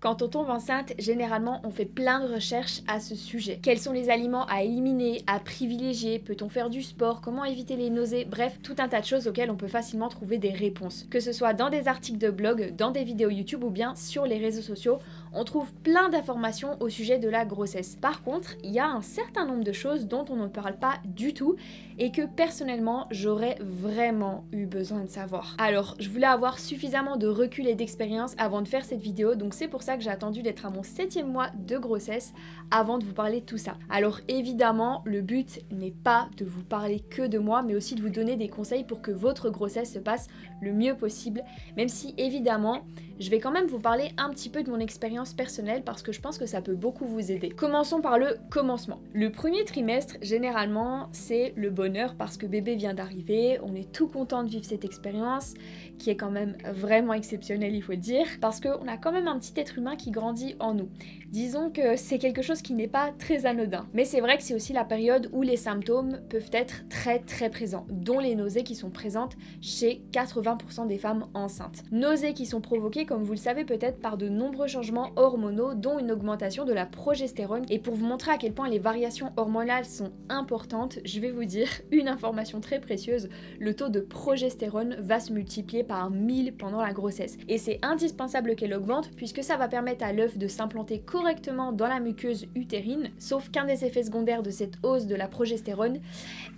Quand on tombe enceinte, généralement on fait plein de recherches à ce sujet. Quels sont les aliments à éliminer, à privilégier? Peut-on faire du sport? Comment éviter les nausées? Bref, tout un tas de choses auxquelles on peut facilement trouver des réponses. Que ce soit dans des articles de blog, dans des vidéos YouTube ou bien sur les réseaux sociaux, on trouve plein d'informations au sujet de la grossesse. Par contre, il y a un certain nombre de choses dont on ne parle pas du tout et que personnellement j'aurais vraiment eu besoin de savoir. Alors, je voulais avoir suffisamment de recul et d'expérience avant de faire cette vidéo, donc c'est pour ça que j'ai attendu d'être à mon 7e mois de grossesse avant de vous parler de tout ça. Alors évidemment, le but n'est pas de vous parler que de moi, mais aussi de vous donner des conseils pour que votre grossesse se passe le mieux possible, même si évidemment, je vais quand même vous parler un petit peu de mon expérience personnelle parce que je pense que ça peut beaucoup vous aider. Commençons par le commencement. Le premier trimestre, généralement, c'est le bonheur parce que bébé vient d'arriver, on est tout content de vivre cette expérience qui est quand même vraiment exceptionnelle, il faut le dire, parce qu'on a quand même un petit être humain qui grandit en nous. Disons que c'est quelque chose qui n'est pas très anodin. Mais c'est vrai que c'est aussi la période où les symptômes peuvent être très présents, dont les nausées qui sont présentes chez 80% des femmes enceintes. Nausées qui sont provoquées, comme vous le savez peut-être, par de nombreux changements hormonaux, dont une augmentation de la progestérone. Et pour vous montrer à quel point les variations hormonales sont importantes, je vais vous dire une information très précieuse. Le taux de progestérone va se multiplier par 1000 pendant la grossesse. Et c'est indispensable qu'elle augmente puisque ça va permettre à l'œuf de s'implanter correctement dans la muqueuse utérine, sauf qu'un des effets secondaires de cette hausse de la progestérone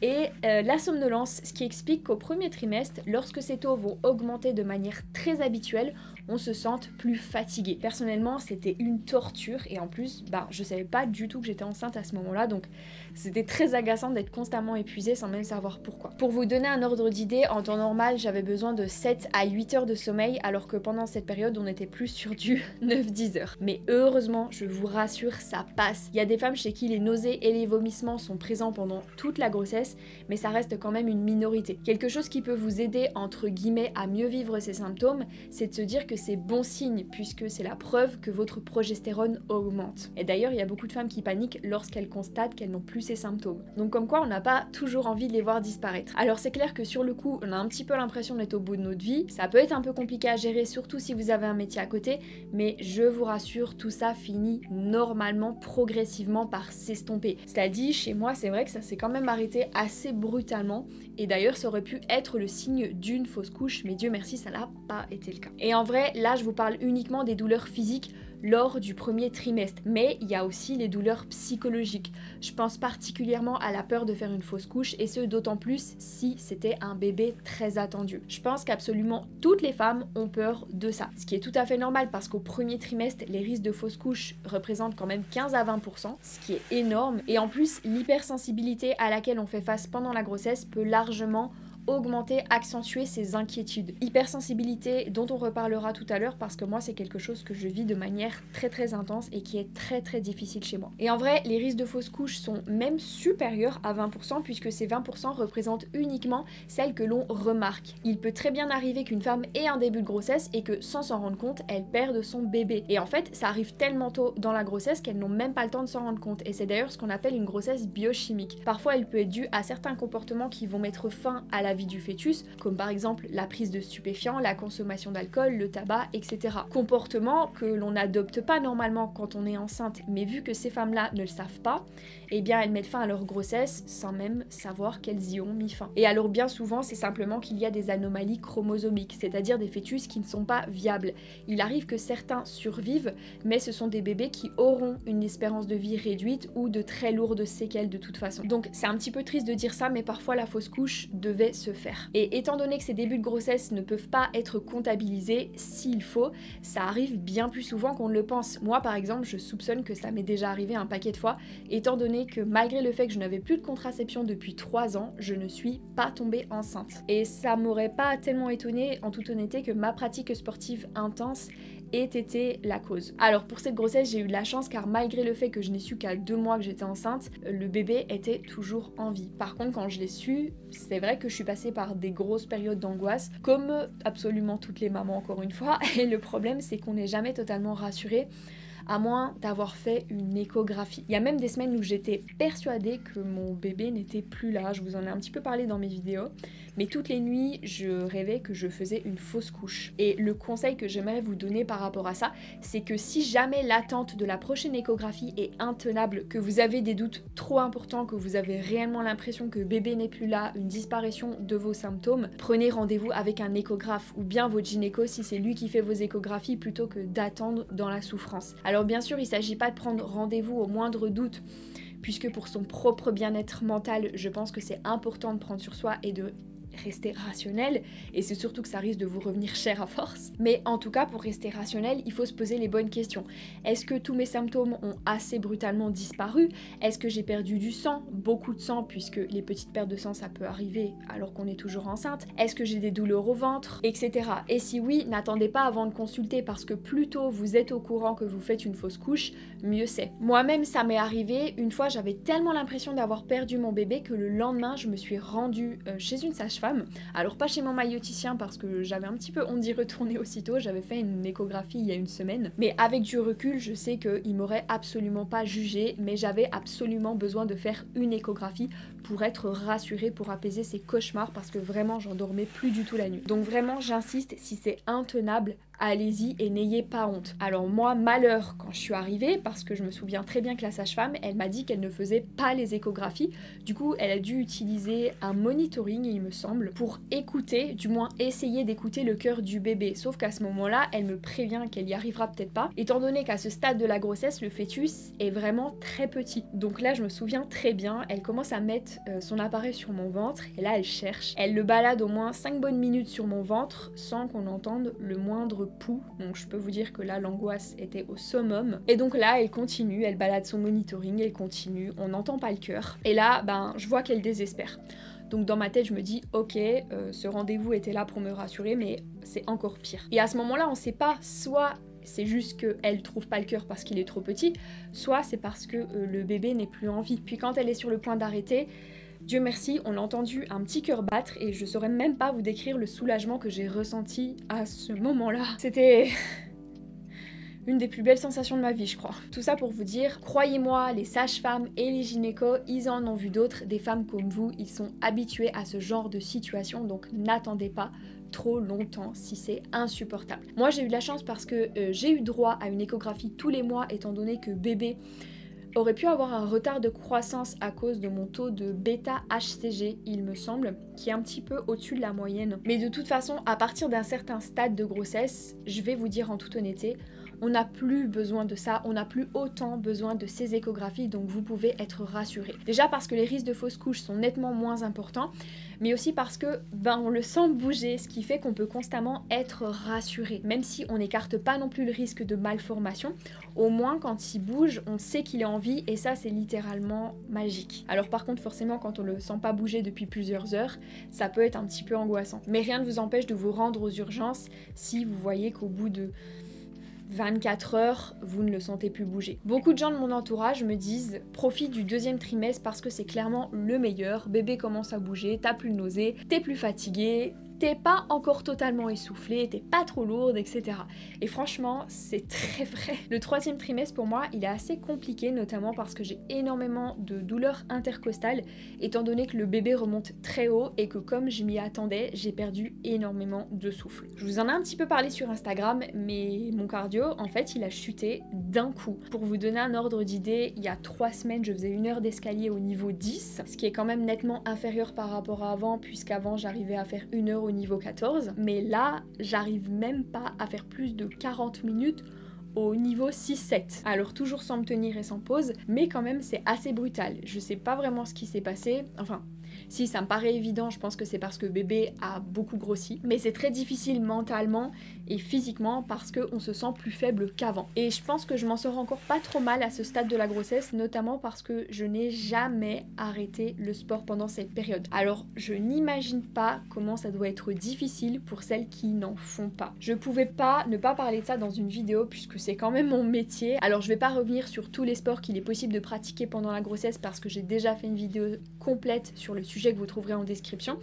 est la somnolence, ce qui explique qu'au premier trimestre, lorsque ces taux vont augmenter de manière très habituelle, on se sente plus fatigué. Personnellement, c'était une torture et en plus, je savais pas du tout que j'étais enceinte à ce moment-là, donc c'était très agaçant d'être constamment épuisée sans même savoir pourquoi. Pour vous donner un ordre d'idée, en temps normal, j'avais besoin de 7 à 8 heures de sommeil, alors que pendant cette période, on était plus sur du 9-10 heures. Mais heureusement, je vous rassure, ça passe. Il y a des femmes chez qui les nausées et les vomissements sont présents pendant toute la grossesse, mais ça reste quand même une minorité. Quelque chose qui peut vous aider, entre guillemets, à mieux vivre ces symptômes, c'est de se dire que c'est bon signe, puisque c'est la preuve que votre progestérone augmente. Et d'ailleurs, il y a beaucoup de femmes qui paniquent lorsqu'elles constatent qu'elles n'ont plus ces symptômes. Donc comme quoi, on n'a pas toujours envie de les voir disparaître. Alors c'est clair que sur le coup, on a un petit peu l'impression d'être au bout de notre vie. Ça peut être un peu compliqué à gérer, surtout si vous avez un métier à côté, mais je vous rassure, tout ça finit normalement, progressivement par s'estomper. Cela dit, chez moi, c'est vrai que ça s'est quand même arrêté assez brutalement, et d'ailleurs, ça aurait pu être le signe d'une fausse couche, mais Dieu merci, ça n'a pas été le cas. Et en vrai, là, je vous parle uniquement des douleurs physiques lors du premier trimestre, mais il y a aussi les douleurs psychologiques. Je pense particulièrement à la peur de faire une fausse couche, et ce d'autant plus si c'était un bébé très attendu. Je pense qu'absolument toutes les femmes ont peur de ça, ce qui est tout à fait normal parce qu'au premier trimestre, les risques de fausse couche représentent quand même 15 à 20%, ce qui est énorme, et en plus, l'hypersensibilité à laquelle on fait face pendant la grossesse peut largement augmenter, accentuer ces inquiétudes. Hypersensibilité dont on reparlera tout à l'heure parce que moi c'est quelque chose que je vis de manière très intense et qui est très difficile chez moi. Et en vrai, les risques de fausse couche sont même supérieurs à 20% puisque ces 20% représentent uniquement celles que l'on remarque. Il peut très bien arriver qu'une femme ait un début de grossesse et que sans s'en rendre compte, elle perde son bébé. Et en fait, ça arrive tellement tôt dans la grossesse qu'elles n'ont même pas le temps de s'en rendre compte. Et c'est d'ailleurs ce qu'on appelle une grossesse biochimique. Parfois, elle peut être due à certains comportements qui vont mettre fin à la vie du fœtus, comme par exemple la prise de stupéfiants, la consommation d'alcool, le tabac, etc. Comportements que l'on n'adopte pas normalement quand on est enceinte, mais vu que ces femmes-là ne le savent pas, eh bien elles mettent fin à leur grossesse sans même savoir qu'elles y ont mis fin. Et alors bien souvent, c'est simplement qu'il y a des anomalies chromosomiques, c'est-à-dire des fœtus qui ne sont pas viables. Il arrive que certains survivent, mais ce sont des bébés qui auront une espérance de vie réduite ou de très lourdes séquelles de toute façon. Donc c'est un petit peu triste de dire ça, mais parfois la fausse couche devait se faire. Et étant donné que ces débuts de grossesse ne peuvent pas être comptabilisés s'il faut, ça arrive bien plus souvent qu'on ne le pense. Moi par exemple, je soupçonne que ça m'est déjà arrivé un paquet de fois, étant donné que malgré le fait que je n'avais plus de contraception depuis 3 ans, je ne suis pas tombée enceinte. Et ça m'aurait pas tellement étonnée, en toute honnêteté, que ma pratique sportive intense ait été la cause. Alors pour cette grossesse, j'ai eu de la chance car malgré le fait que je n'ai su qu'à 2 mois que j'étais enceinte, le bébé était toujours en vie. Par contre, quand je l'ai su, c'est vrai que je suis passée par des grosses périodes d'angoisse, comme absolument toutes les mamans encore une fois, et le problème c'est qu'on n'est jamais totalement rassuré à moins d'avoir fait une échographie. Il y a même des semaines où j'étais persuadée que mon bébé n'était plus là, je vous en ai un petit peu parlé dans mes vidéos, mais toutes les nuits je rêvais que je faisais une fausse couche. Et le conseil que j'aimerais vous donner par rapport à ça, c'est que si jamais l'attente de la prochaine échographie est intenable, que vous avez des doutes trop importants, que vous avez réellement l'impression que bébé n'est plus là, une disparition de vos symptômes, prenez rendez-vous avec un échographe ou bien votre gynéco si c'est lui qui fait vos échographies plutôt que d'attendre dans la souffrance. Alors bien sûr, il ne s'agit pas de prendre rendez-vous au moindre doute, puisque pour son propre bien-être mental, je pense que c'est important de prendre sur soi et de rester rationnel, et c'est surtout que ça risque de vous revenir cher à force. Mais en tout cas, pour rester rationnel, il faut se poser les bonnes questions. Est-ce que tous mes symptômes ont assez brutalement disparu? Est-ce que j'ai perdu du sang? Beaucoup de sang, puisque les petites pertes de sang, ça peut arriver alors qu'on est toujours enceinte. Est-ce que j'ai des douleurs au ventre? Etc. Et si oui, n'attendez pas avant de consulter, parce que plus tôt vous êtes au courant que vous faites une fausse couche, mieux c'est. Moi-même, ça m'est arrivé. Une fois, j'avais tellement l'impression d'avoir perdu mon bébé que le lendemain, je me suis rendue chez une sage-femme. Alors pas chez mon maïoticien parce que j'avais un petit peu honte d'y retourner aussitôt, j'avais fait une échographie il y a une semaine, mais avec du recul je sais qu'il m'aurait absolument pas jugé, mais j'avais absolument besoin de faire une échographie pour être rassurée, pour apaiser ces cauchemars, parce que vraiment j'en dormais plus du tout la nuit. Donc vraiment j'insiste, si c'est intenable, allez-y et n'ayez pas honte. Alors moi, malheur quand je suis arrivée, parce que je me souviens très bien que la sage-femme, elle m'a dit qu'elle ne faisait pas les échographies. Du coup, elle a dû utiliser un monitoring, il me semble, pour écouter, du moins essayer d'écouter le cœur du bébé. Sauf qu'à ce moment-là, elle me prévient qu'elle y arrivera peut-être pas, étant donné qu'à ce stade de la grossesse, le fœtus est vraiment très petit. Donc là, je me souviens très bien, elle commence à mettre son appareil sur mon ventre, et là, elle cherche. Elle le balade au moins 5 bonnes minutes sur mon ventre, sans qu'on entende le moindre pouls. Donc je peux vous dire que là, l'angoisse était au summum. Et donc là, elle continue, elle balade son monitoring, elle continue, on n'entend pas le cœur. Et là, je vois qu'elle désespère. Donc dans ma tête, je me dis, ok, ce rendez-vous était là pour me rassurer, mais c'est encore pire. Et à ce moment-là, on sait pas, soit c'est juste qu'elle trouve pas le cœur parce qu'il est trop petit, soit c'est parce que le bébé n'est plus en vie. Puis quand elle est sur le point d'arrêter, Dieu merci, on a entendu un petit cœur battre, et je saurais même pas vous décrire le soulagement que j'ai ressenti à ce moment-là. C'était une des plus belles sensations de ma vie, je crois. Tout ça pour vous dire, croyez-moi, les sages-femmes et les gynécos, ils en ont vu d'autres, des femmes comme vous, ils sont habitués à ce genre de situation, donc n'attendez pas trop longtemps si c'est insupportable. Moi j'ai eu de la chance parce que j'ai eu droit à une échographie tous les mois, étant donné que bébé aurait pu avoir un retard de croissance à cause de mon taux de bêta-HCG, il me semble, qui est un petit peu au-dessus de la moyenne. Mais de toute façon, à partir d'un certain stade de grossesse, je vais vous dire en toute honnêteté, on n'a plus besoin de ça, on n'a plus autant besoin de ces échographies, donc vous pouvez être rassurés. Déjà parce que les risques de fausse couche sont nettement moins importants, mais aussi parce que on le sent bouger, ce qui fait qu'on peut constamment être rassuré. Même si on n'écarte pas non plus le risque de malformation, au moins quand il bouge, on sait qu'il est en vie, et ça c'est littéralement magique. Alors par contre forcément quand on le sent pas bouger depuis plusieurs heures, ça peut être un petit peu angoissant. Mais rien ne vous empêche de vous rendre aux urgences si vous voyez qu'au bout de 24 heures, vous ne le sentez plus bouger. Beaucoup de gens de mon entourage me disent profite du deuxième trimestre parce que c'est clairement le meilleur, bébé commence à bouger, t'as plus de nausées, t'es plus fatigué, t'es pas encore totalement essoufflée, t'es pas trop lourde, etc. Et franchement, c'est très vrai. Le troisième trimestre pour moi, il est assez compliqué, notamment parce que j'ai énormément de douleurs intercostales, étant donné que le bébé remonte très haut et que comme je m'y attendais, j'ai perdu énormément de souffle. Je vous en ai un petit peu parlé sur Instagram, mais mon cardio, en fait, il a chuté d'un coup. Pour vous donner un ordre d'idée, il y a 3 semaines, je faisais 1 heure d'escalier au niveau 10, ce qui est quand même nettement inférieur par rapport à avant, puisqu'avant, j'arrivais à faire 1 heure au niveau 14, mais là j'arrive même pas à faire plus de 40 minutes au niveau 6-7. Alors toujours sans me tenir et sans pause, mais quand même c'est assez brutal. Je sais pas vraiment ce qui s'est passé, enfin si ça me paraît évident, je pense que c'est parce que bébé a beaucoup grossi, mais c'est très difficile mentalement et physiquement parce qu'on se sent plus faible qu'avant. Et je pense que je m'en sors encore pas trop mal à ce stade de la grossesse, notamment parce que je n'ai jamais arrêté le sport pendant cette période. Alors je n'imagine pas comment ça doit être difficile pour celles qui n'en font pas. Je pouvais pas ne pas parler de ça dans une vidéo puisque c'est quand même mon métier. Alors je vais pas revenir sur tous les sports qu'il est possible de pratiquer pendant la grossesse parce que j'ai déjà fait une vidéo complète sur le le sujet que vous trouverez en description,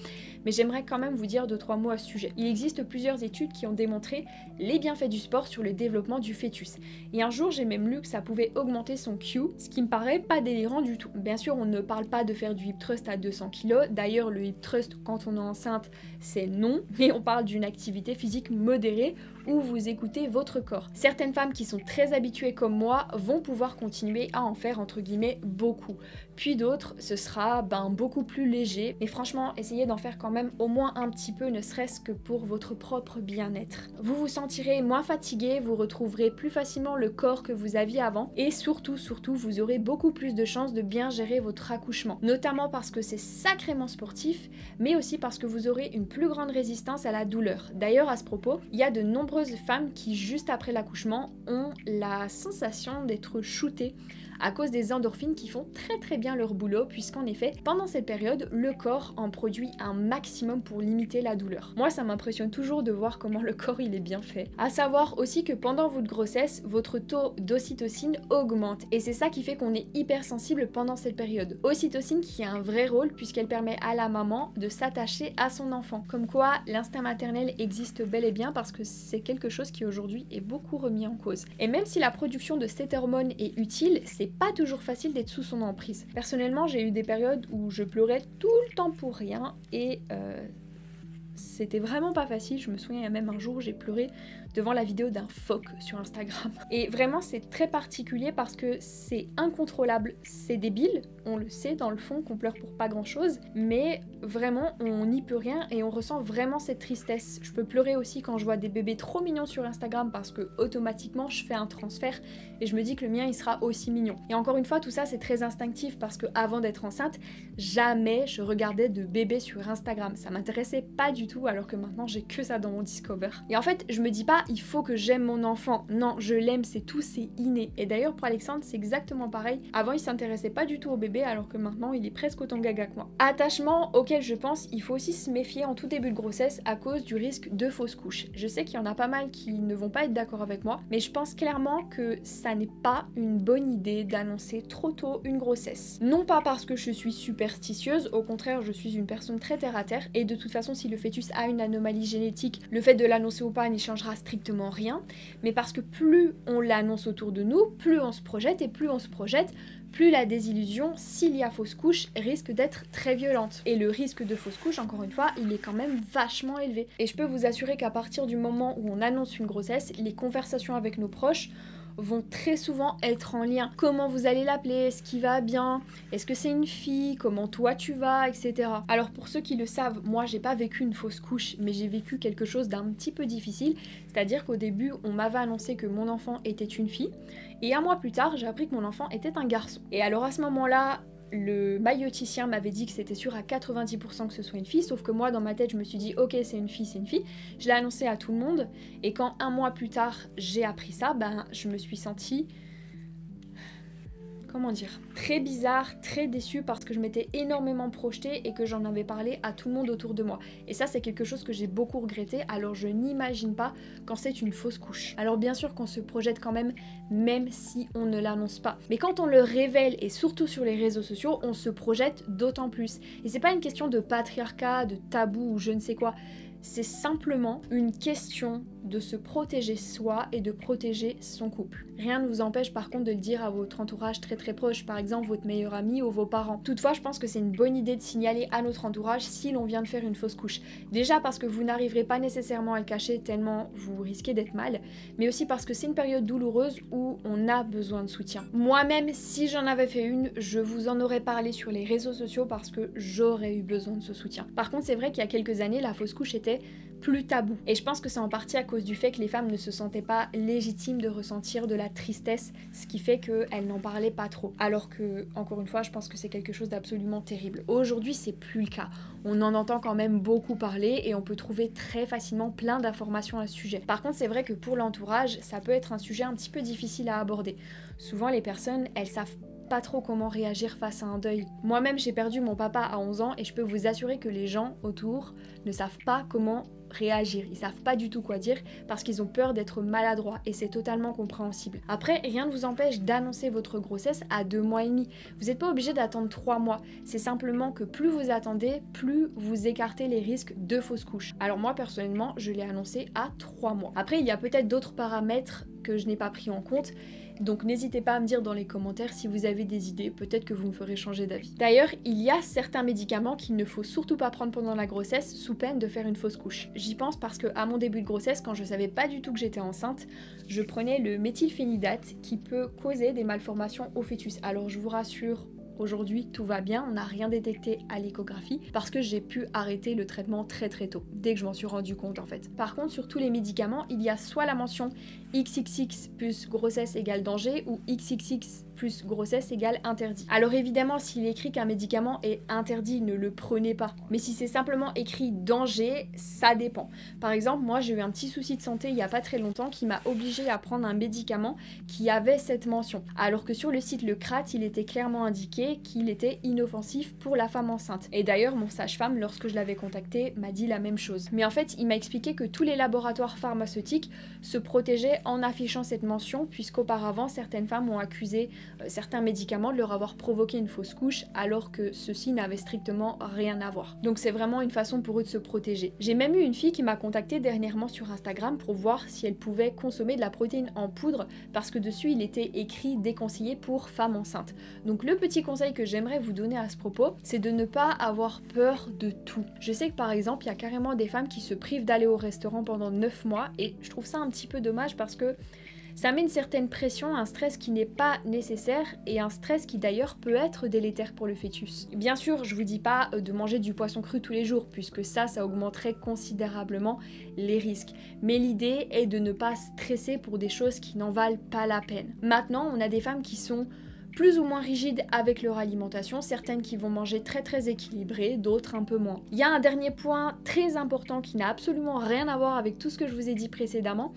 mais j'aimerais quand même vous dire 2-3 mots à ce sujet. Il existe plusieurs études qui ont démontré les bienfaits du sport sur le développement du fœtus. Et un jour, j'ai même lu que ça pouvait augmenter son Q, ce qui me paraît pas délirant du tout. Bien sûr, on ne parle pas de faire du hip thrust à 200 kg, d'ailleurs le hip thrust quand on est enceinte, c'est non, mais on parle d'une activité physique modérée où vous écoutez votre corps. Certaines femmes qui sont très habituées comme moi vont pouvoir continuer à en faire entre guillemets beaucoup. Puis d'autres, ce sera beaucoup plus léger. Mais franchement, essayez d'en faire quand même au moins un petit peu, ne serait-ce que pour votre propre bien-être. Vous vous sentirez moins fatigué, vous retrouverez plus facilement le corps que vous aviez avant. Et surtout, vous aurez beaucoup plus de chances de bien gérer votre accouchement. Notamment parce que c'est sacrément sportif, mais aussi parce que vous aurez une plus grande résistance à la douleur. D'ailleurs, à ce propos, il y a de nombreuses femmes qui, juste après l'accouchement, ont la sensation d'être shootées à cause des endorphines qui font très bien leur boulot, puisqu'en effet, pendant cette période, le corps en produit un maximum pour limiter la douleur. Moi, ça m'impressionne toujours de voir comment le corps il est bien fait. À savoir aussi que pendant votre grossesse, votre taux d'ocytocine augmente, et c'est ça qui fait qu'on est hypersensible pendant cette période. Ocytocine qui a un vrai rôle, puisqu'elle permet à la maman de s'attacher à son enfant. Comme quoi, l'instinct maternel existe bel et bien, parce que c'est quelque chose qui aujourd'hui est beaucoup remis en cause. Et même si la production de cette hormone est utile, c'est pas toujours facile d'être sous son emprise. Personnellement, j'ai eu des périodes où je pleurais tout le temps pour rien et c'était vraiment pas facile. Je me souviens, il y a même un jour où j'ai pleuré devant la vidéo d'un phoque sur Instagram. Et vraiment, c'est très particulier parce que c'est incontrôlable. C'est débile, on le sait dans le fond qu'on pleure pour pas grand chose, mais vraiment, on n'y peut rien et on ressent vraiment cette tristesse. Je peux pleurer aussi quand je vois des bébés trop mignons sur Instagram parce que automatiquement, je fais un transfert et je me dis que le mien, il sera aussi mignon. Et encore une fois, tout ça, c'est très instinctif parce que avant d'être enceinte, jamais je regardais de bébés sur Instagram. Ça m'intéressait pas du tout alors que maintenant, j'ai que ça dans mon Discover. Et en fait, je me dis pas il faut que j'aime mon enfant. Non, je l'aime, c'est tout, c'est inné. Et d'ailleurs, pour Alexandre, c'est exactement pareil. Avant, il s'intéressait pas du tout au bébé, alors que maintenant, il est presque autant gaga que moi. Attachement auquel je pense, il faut aussi se méfier en tout début de grossesse à cause du risque de fausse couche. Je sais qu'il y en a pas mal qui ne vont pas être d'accord avec moi, mais je pense clairement que ça n'est pas une bonne idée d'annoncer trop tôt une grossesse. Non pas parce que je suis superstitieuse, au contraire, je suis une personne très terre à terre, et de toute façon, si le fœtus a une anomalie génétique, le fait de l'annoncer ou pas n'y changera strictement rien, mais parce que plus on l'annonce autour de nous, plus on se projette, et plus on se projette, plus la désillusion, s'il y a fausse couche, risque d'être très violente. Et le risque de fausse couche, encore une fois, il est quand même vachement élevé. Et je peux vous assurer qu'à partir du moment où on annonce une grossesse, les conversations avec nos proches vont très souvent être en lien. Comment vous allez l'appeler? Est-ce qu'il va bien? Est-ce que c'est une fille? Comment toi tu vas? Etc. Alors pour ceux qui le savent, moi j'ai pas vécu une fausse couche, mais j'ai vécu quelque chose d'un petit peu difficile. C'est-à-dire qu'au début, on m'avait annoncé que mon enfant était une fille, et un mois plus tard, j'ai appris que mon enfant était un garçon. Et alors à ce moment-là, le maïoticien m'avait dit que c'était sûr à 90% que ce soit une fille, sauf que moi dans ma tête je me suis dit ok c'est une fille, c'est une fille. Je l'ai annoncé à tout le monde et quand un mois plus tard j'ai appris ça, je me suis sentie, comment dire, très bizarre, très déçue parce que je m'étais énormément projetée et que j'en avais parlé à tout le monde autour de moi. Et ça c'est quelque chose que j'ai beaucoup regretté, alors je n'imagine pas quand c'est une fausse couche. Alors bien sûr qu'on se projette quand même si on ne l'annonce pas. Mais quand on le révèle et surtout sur les réseaux sociaux, on se projette d'autant plus. Et c'est pas une question de patriarcat, de tabou ou je ne sais quoi. C'est simplement une question de se protéger soi et de protéger son couple. Rien ne vous empêche par contre de le dire à votre entourage très proche, par exemple votre meilleur ami ou vos parents. Toutefois, je pense que c'est une bonne idée de signaler à notre entourage si l'on vient de faire une fausse couche. Déjà parce que vous n'arriverez pas nécessairement à le cacher tellement vous risquez d'être mal, mais aussi parce que c'est une période douloureuse où on a besoin de soutien. Moi-même, si j'en avais fait une, je vous en aurais parlé sur les réseaux sociaux parce que j'aurais eu besoin de ce soutien. Par contre, c'est vrai qu'il y a quelques années, la fausse couche était plus tabou. Et je pense que c'est en partie à cause du fait que les femmes ne se sentaient pas légitimes de ressentir de la tristesse, ce qui fait qu'elles n'en parlaient pas trop. Alors que, encore une fois, je pense que c'est quelque chose d'absolument terrible. Aujourd'hui, c'est plus le cas. On en entend quand même beaucoup parler et on peut trouver très facilement plein d'informations à ce sujet. Par contre, c'est vrai que pour l'entourage, ça peut être un sujet un petit peu difficile à aborder. Souvent, les personnes, elles savent pas trop comment réagir face à un deuil. Moi-même, j'ai perdu mon papa à 11 ans et je peux vous assurer que les gens autour ne savent pas comment réagir, ils savent pas du tout quoi dire parce qu'ils ont peur d'être maladroits et c'est totalement compréhensible. Après, rien ne vous empêche d'annoncer votre grossesse à 2 mois et demi. Vous n'êtes pas obligé d'attendre 3 mois, c'est simplement que plus vous attendez, plus vous écartez les risques de fausses couches. Alors moi personnellement, je l'ai annoncé à 3 mois. Après, il y a peut-être d'autres paramètres que je n'ai pas pris en compte, donc n'hésitez pas à me dire dans les commentaires si vous avez des idées, peut-être que vous me ferez changer d'avis. D'ailleurs, il y a certains médicaments qu'il ne faut surtout pas prendre pendant la grossesse sous peine de faire une fausse couche. J'y pense parce que à mon début de grossesse, quand je savais pas du tout que j'étais enceinte, je prenais le méthylphénidate qui peut causer des malformations au fœtus. Alors je vous rassure, aujourd'hui, tout va bien, on n'a rien détecté à l'échographie parce que j'ai pu arrêter le traitement très tôt, dès que je m'en suis rendu compte en fait. Par contre, sur tous les médicaments, il y a soit la mention XXX plus grossesse égale danger ou XXX plus grossesse égale interdit. Alors évidemment, s'il est écrit qu'un médicament est interdit, ne le prenez pas. Mais si c'est simplement écrit danger, ça dépend. Par exemple, moi j'ai eu un petit souci de santé il y a pas très longtemps qui m'a obligée à prendre un médicament qui avait cette mention. Alors que sur le site Le Crat, il était clairement indiqué qu'il était inoffensif pour la femme enceinte. Et d'ailleurs, mon sage-femme, lorsque je l'avais contacté, m'a dit la même chose. Mais en fait, il m'a expliqué que tous les laboratoires pharmaceutiques se protégeaient en affichant cette mention, puisqu'auparavant, certaines femmes ont accusé certains médicaments de leur avoir provoqué une fausse couche alors que ceci n'avait strictement rien à voir. Donc c'est vraiment une façon pour eux de se protéger. J'ai même eu une fille qui m'a contactée dernièrement sur Instagram pour voir si elle pouvait consommer de la protéine en poudre parce que dessus il était écrit déconseillé pour femmes enceintes. Donc le petit conseil que j'aimerais vous donner à ce propos, c'est de ne pas avoir peur de tout. Je sais que par exemple il y a carrément des femmes qui se privent d'aller au restaurant pendant 9 mois et je trouve ça un petit peu dommage parce que ça met une certaine pression, un stress qui n'est pas nécessaire et un stress qui d'ailleurs peut être délétère pour le fœtus. Bien sûr, je vous dis pas de manger du poisson cru tous les jours puisque ça augmenterait considérablement les risques. Mais l'idée est de ne pas stresser pour des choses qui n'en valent pas la peine. Maintenant, on a des femmes qui sont plus ou moins rigides avec leur alimentation, certaines qui vont manger très équilibré, d'autres un peu moins. Il y a un dernier point très important qui n'a absolument rien à voir avec tout ce que je vous ai dit précédemment,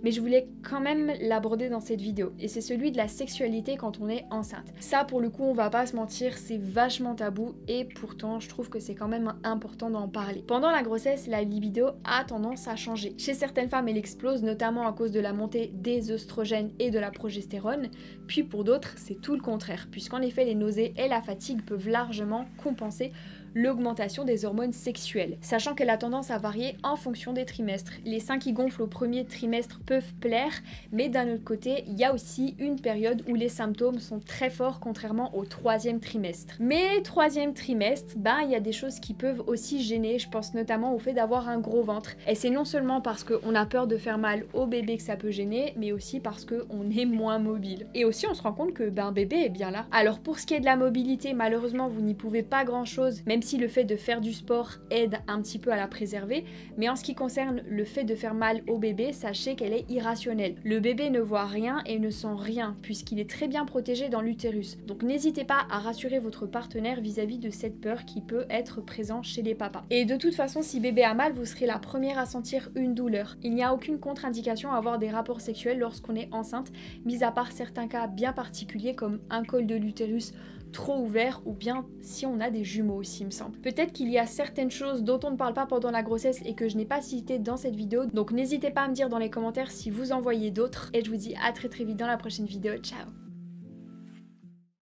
mais je voulais quand même l'aborder dans cette vidéo, et c'est celui de la sexualité quand on est enceinte. Ça pour le coup on va pas se mentir, c'est vachement tabou et pourtant je trouve que c'est quand même important d'en parler. Pendant la grossesse, la libido a tendance à changer. Chez certaines femmes elle explose, notamment à cause de la montée des œstrogènes et de la progestérone, puis pour d'autres c'est tout le contraire, puisqu'en effet les nausées et la fatigue peuvent largement compenser l'augmentation des hormones sexuelles, sachant qu'elle a tendance à varier en fonction des trimestres. Les seins qui gonflent au premier trimestre peuvent plaire, mais d'un autre côté, il y a aussi une période où les symptômes sont très forts contrairement au 3e trimestre. Mais 3e trimestre, il y a des choses qui peuvent aussi gêner, je pense notamment au fait d'avoir un gros ventre. Et c'est non seulement parce qu'on a peur de faire mal au bébé que ça peut gêner, mais aussi parce qu'on est moins mobile. Et aussi on se rend compte que bébé est bien là. Alors pour ce qui est de la mobilité, malheureusement vous n'y pouvez pas grand chose, même si le fait de faire du sport aide un petit peu à la préserver, mais en ce qui concerne le fait de faire mal au bébé, sachez qu'elle est irrationnelle. Le bébé ne voit rien et ne sent rien, puisqu'il est très bien protégé dans l'utérus. Donc n'hésitez pas à rassurer votre partenaire vis-à-vis de cette peur qui peut être présente chez les papas. Et de toute façon, si bébé a mal, vous serez la première à sentir une douleur. Il n'y a aucune contre-indication à avoir des rapports sexuels lorsqu'on est enceinte, mis à part certains cas bien particuliers comme un col de l'utérus trop ouvert ou bien si on a des jumeaux aussi, il me semble. Peut-être qu'il y a certaines choses dont on ne parle pas pendant la grossesse et que je n'ai pas citées dans cette vidéo, donc n'hésitez pas à me dire dans les commentaires si vous en voyez d'autres et je vous dis à très vite dans la prochaine vidéo. Ciao!